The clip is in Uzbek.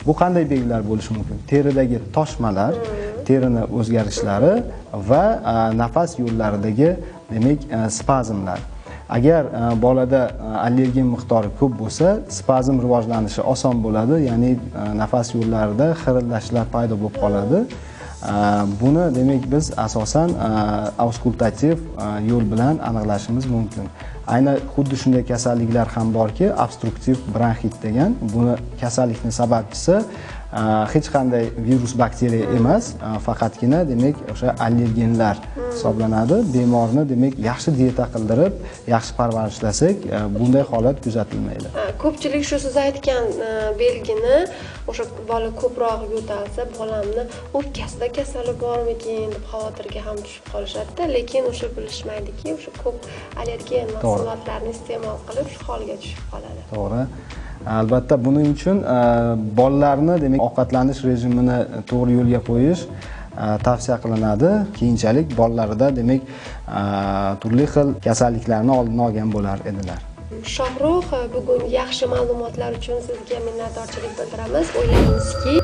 Bu qanday belgilar bo'lishi mumkin? Teridagi toshmalar, terini o'zgarishlari va nafas yo'llaridagi demak spazmlar. Agar bolada allergen miqdori ko'p bo'lsa, spazm rivojlanishi oson bo'ladi, ya'ni nafas yo'llarida xirillashlar paydo bo'lib qoladi. Buni demak biz asosan auskultativ yo'l bilan aniqlashimiz mumkin. Ayni xuddi shunday kasalliklar ham borki, obstruktiv bronxit degan. Buni kasallikning sababchisi hech qanday virus, bakteriya emas, faqatgina demak o'sha allergenlar hisoblanadi. Bemorni demak yaxshi dieta qildirib, yaxshi parvarishlasak, bunday holat kuzatilmaydi. Ko'pchilik shu siz aytgan belgini o'sha bola ko'proq yo'talsa, bolamni o'pkasida kasali bormikin deb xavotirga ham tushib qolishadi-da, lekin o'sha bilishmaydiki, o'sha ko'p allergen mahsulotlarni iste'mol qilib shu holga tushib qoladi. To'g'ri. Albatta buning uchun bolalarni demak ovqatlanish rejimini to'g'ri yo'lga qo'yish tavsiya qilinadi. Keyinchalik bolalarida demak turli xil kasalliklarni oldini olgan bo'lar edilar. Shohrux, bugun yaxshi ma'lumotlar uchun sizga minnatdorchilik bildiramiz. O'ylaymizki